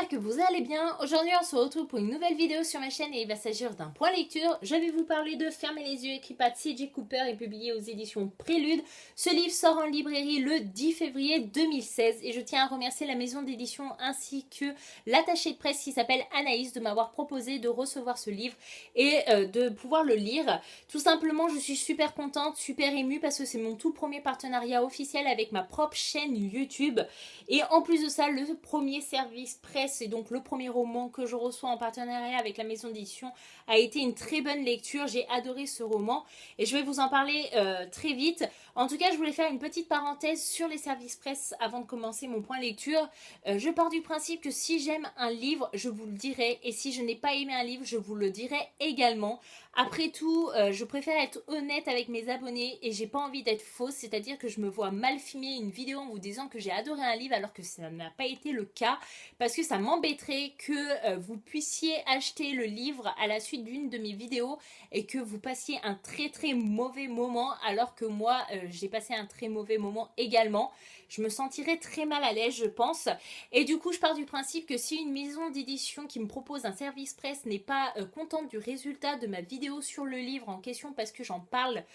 j'espère que vous allez bien. Aujourd'hui on se retrouve pour une nouvelle vidéo sur ma chaîne et il va s'agir d'un point lecture. Je vais vous parler de Fermez les yeux, écrit par C.J. Cooper et publié aux éditions Prélude. Ce livre sort en librairie le 10 février 2016 et je tiens à remercier la maison d'édition ainsi que l'attachée de presse qui s'appelle Anaïs de m'avoir proposé de recevoir ce livre et de pouvoir le lire. Tout simplement je suis super contente, super émue parce que c'est mon tout premier partenariat officiel avec ma propre chaîne YouTube et en plus de ça le premier service presse et donc le premier roman que je reçois en partenariat avec la maison d'édition a été une très bonne lecture. J'ai adoré ce roman et je vais vous en parler très vite. En tout cas, je voulais faire une petite parenthèse sur les services presse avant de commencer mon point lecture. Je pars du principe que si j'aime un livre, je vous le dirai, et si je n'ai pas aimé un livre, je vous le dirai également. Après tout, je préfère être honnête avec mes abonnés et j'ai pas envie d'être fausse, c'est-à-dire que je me vois mal filmer une vidéo en vous disant que j'ai adoré un livre alors que ça n'a pas été le cas, parce que ça m'embêterait que vous puissiez acheter le livre à la suite d'une de mes vidéos et que vous passiez un très très mauvais moment alors que moi j'ai passé un très mauvais moment également. Je me sentirais très mal à l'aise, je pense. Et du coup, je pars du principe que si une maison d'édition qui me propose un service presse n'est pas contente du résultat de ma vidéo sur le livre en question parce que j'en parle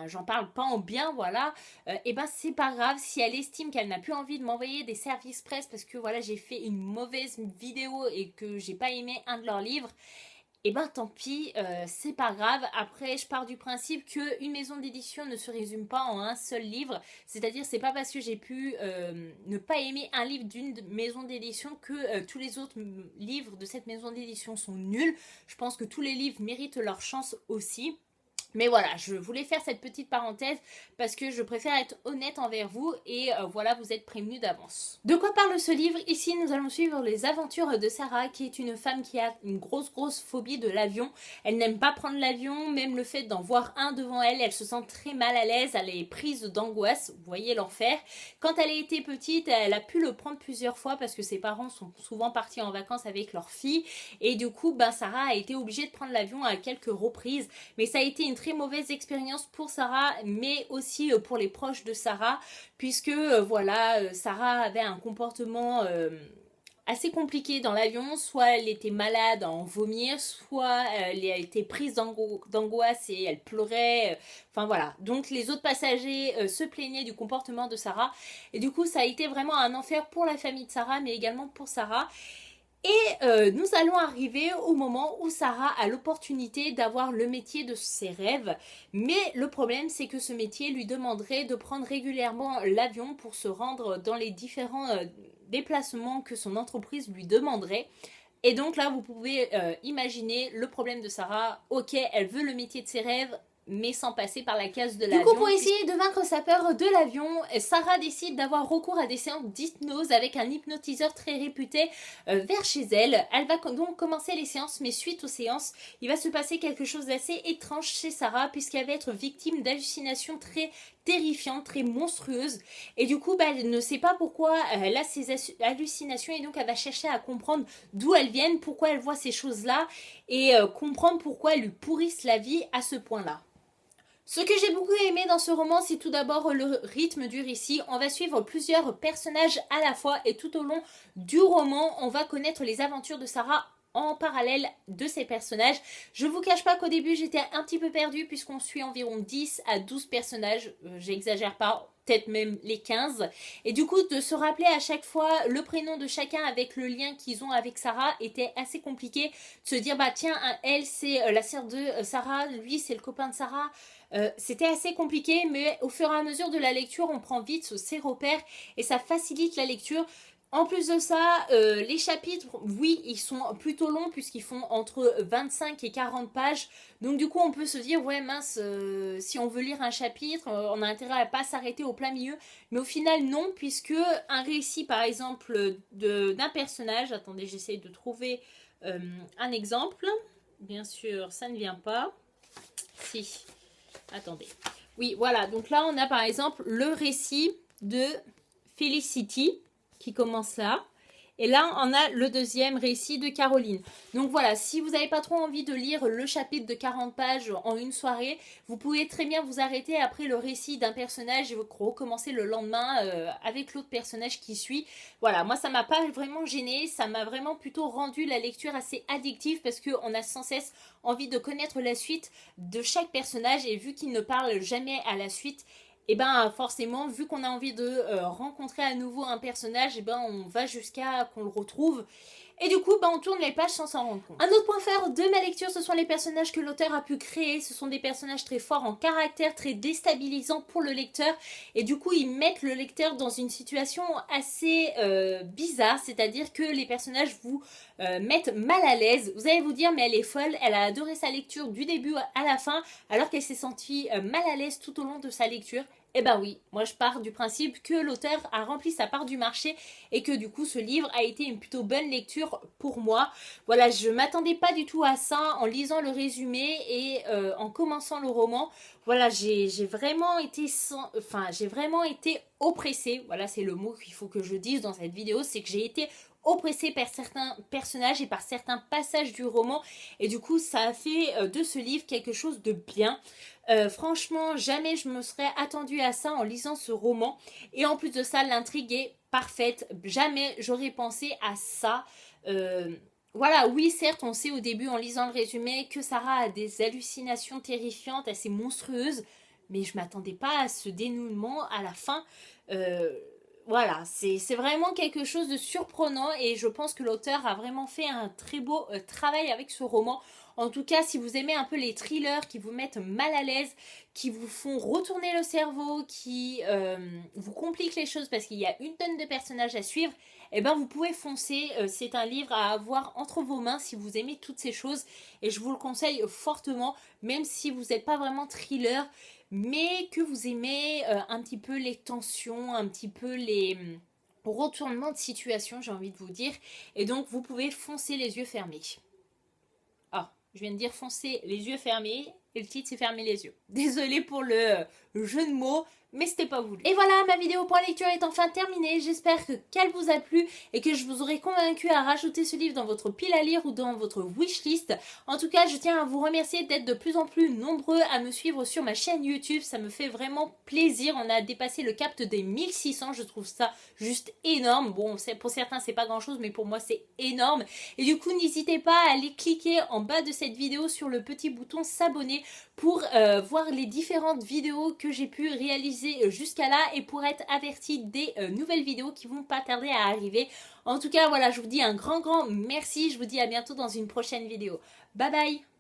j'en parle pas en bien, voilà, et ben c'est pas grave. Si elle estime qu'elle n'a plus envie de m'envoyer des services presse parce que voilà, j'ai fait une mauvaise vidéo et que j'ai pas aimé un de leurs livres, et ben tant pis, c'est pas grave. Après, je pars du principe qu'une maison d'édition ne se résume pas en un seul livre. C'est-à-dire, c'est pas parce que j'ai pu ne pas aimer un livre d'une maison d'édition que tous les autres livres de cette maison d'édition sont nuls. Je pense que tous les livres méritent leur chance aussi. Mais voilà, je voulais faire cette petite parenthèse parce que je préfère être honnête envers vous et voilà, vous êtes prévenus d'avance. De quoi parle ce livre? Ici, nous allons suivre les aventures de Sarah, qui est une femme qui a une grosse phobie de l'avion. Elle n'aime pas prendre l'avion, même le fait d'en voir un devant elle, elle se sent très mal à l'aise, elle est prise d'angoisse, vous voyez l'enfer. Quand elle a été petite, elle a pu le prendre plusieurs fois parce que ses parents sont souvent partis en vacances avec leur fille et du coup, Sarah a été obligée de prendre l'avion à quelques reprises, mais ça a été une très mauvaise expérience pour Sarah, mais aussi pour les proches de Sarah, puisque Sarah avait un comportement assez compliqué dans l'avion. Soit elle était malade à en vomir, soit elle était prise d'angoisse et elle pleurait. Enfin voilà, donc les autres passagers se plaignaient du comportement de Sarah et du coup ça a été vraiment un enfer pour la famille de Sarah, mais également pour Sarah. Et nous allons arriver au moment où Sarah a l'opportunité d'avoir le métier de ses rêves. Mais le problème, c'est que ce métier lui demanderait de prendre régulièrement l'avion pour se rendre dans les différents déplacements que son entreprise lui demanderait. Et donc là, vous pouvez imaginer le problème de Sarah. Ok, elle veut le métier de ses rêves, mais sans passer par la case de l'avion. Du coup, pour essayer de vaincre sa peur de l'avion, Sarah décide d'avoir recours à des séances d'hypnose avec un hypnotiseur très réputé vers chez elle. Elle va donc commencer les séances, mais suite aux séances, il va se passer quelque chose d'assez étrange chez Sarah, puisqu'elle va être victime d'hallucinations très terrifiantes, très monstrueuses. Et du coup, elle ne sait pas pourquoi elle a ces hallucinations et donc elle va chercher à comprendre d'où elles viennent, pourquoi elle voit ces choses-là et comprendre pourquoi elles lui pourrissent la vie à ce point-là. Ce que j'ai beaucoup aimé dans ce roman, c'est tout d'abord le rythme du récit. On va suivre plusieurs personnages à la fois et tout au long du roman, on va connaître les aventures de Sarah en parallèle de ces personnages. Je vous cache pas qu'au début j'étais un petit peu perdue puisqu'on suit environ 10 à 12 personnages, j'exagère pas, peut-être même les 15. Et du coup, de se rappeler à chaque fois le prénom de chacun avec le lien qu'ils ont avec Sarah était assez compliqué. De se dire, tiens, elle c'est la sœur de Sarah, lui c'est le copain de Sarah. C'était assez compliqué, mais au fur et à mesure de la lecture, on prend vite ces repères et ça facilite la lecture. En plus de ça, les chapitres, oui, ils sont plutôt longs puisqu'ils font entre 25 et 40 pages. Donc du coup, on peut se dire, ouais mince, si on veut lire un chapitre, on a intérêt à pas s'arrêter au plein milieu. Mais au final, non, puisque un récit, par exemple, d'un personnage... Attendez, j'essaye de trouver un exemple. Bien sûr, ça ne vient pas. Si... Attendez. Oui, voilà. Donc là, on a par exemple le récit de Felicity qui commence là. Et là, on a le deuxième récit de Caroline. Donc voilà, si vous n'avez pas trop envie de lire le chapitre de 40 pages en une soirée, vous pouvez très bien vous arrêter après le récit d'un personnage et recommencer le lendemain avec l'autre personnage qui suit. Voilà, moi ça m'a pas vraiment gêné, ça m'a vraiment plutôt rendu la lecture assez addictive parce qu'on a sans cesse envie de connaître la suite de chaque personnage et vu qu'il ne parle jamais à la suite, et ben forcément, vu qu'on a envie de rencontrer à nouveau un personnage, et ben on va jusqu'à qu'on le retrouve. Et du coup, on tourne les pages sans s'en rendre compte. Un autre point fort de ma lecture, ce sont les personnages que l'auteur a pu créer. Ce sont des personnages très forts en caractère, très déstabilisants pour le lecteur. Et du coup, ils mettent le lecteur dans une situation assez bizarre. C'est-à-dire que les personnages vous mettent mal à l'aise. Vous allez vous dire, mais elle est folle. Elle a adoré sa lecture du début à la fin, alors qu'elle s'est sentie mal à l'aise tout au long de sa lecture. Eh ben oui, moi je pars du principe que l'auteur a rempli sa part du marché et que du coup ce livre a été une plutôt bonne lecture pour moi. Voilà, je m'attendais pas du tout à ça en lisant le résumé et en commençant le roman. Voilà, j'ai vraiment été j'ai vraiment été oppressée. Voilà, c'est le mot qu'il faut que je dise dans cette vidéo, c'est que j'ai été oppressée par certains personnages et par certains passages du roman et du coup ça a fait de ce livre quelque chose de bien. Franchement, jamais je me serais attendue à ça en lisant ce roman. Et en plus de ça, l'intrigue est parfaite. Jamais j'aurais pensé à ça. Voilà, oui, certes, on sait au début en lisant le résumé que Sarah a des hallucinations terrifiantes, assez monstrueuses. Mais je m'attendais pas à ce dénouement à la fin. Voilà, c'est vraiment quelque chose de surprenant et je pense que l'auteur a vraiment fait un très beau travail avec ce roman. En tout cas, si vous aimez un peu les thrillers qui vous mettent mal à l'aise, qui vous font retourner le cerveau, qui vous compliquent les choses parce qu'il y a une tonne de personnages à suivre, eh ben vous pouvez foncer. C'est un livre à avoir entre vos mains si vous aimez toutes ces choses et je vous le conseille fortement, même si vous n'êtes pas vraiment thriller, mais que vous aimez un petit peu les tensions, un petit peu les retournements de situation, j'ai envie de vous dire. Et donc, vous pouvez foncer les yeux fermés. Ah, je viens de dire foncer les yeux fermés et le titre c'est fermer les yeux. Désolée pour le jeu de mots, mais c'était pas voulu. Et voilà, ma vidéo point lecture est enfin terminée. J'espère qu'elle vous a plu et que je vous aurai convaincu à rajouter ce livre dans votre pile à lire ou dans votre wishlist. En tout cas, je tiens à vous remercier d'être de plus en plus nombreux à me suivre sur ma chaîne YouTube. Ça me fait vraiment plaisir. On a dépassé le cap des 1600. Je trouve ça juste énorme. Bon, pour certains, c'est pas grand chose, mais pour moi, c'est énorme. Et du coup, n'hésitez pas à aller cliquer en bas de cette vidéo sur le petit bouton s'abonner pour voir les différentes vidéos que j'ai pu réaliser jusqu'à là et pour être averti des nouvelles vidéos qui vont pas tarder à arriver. En tout cas, voilà, je vous dis un grand merci. Je vous dis à bientôt dans une prochaine vidéo. Bye bye!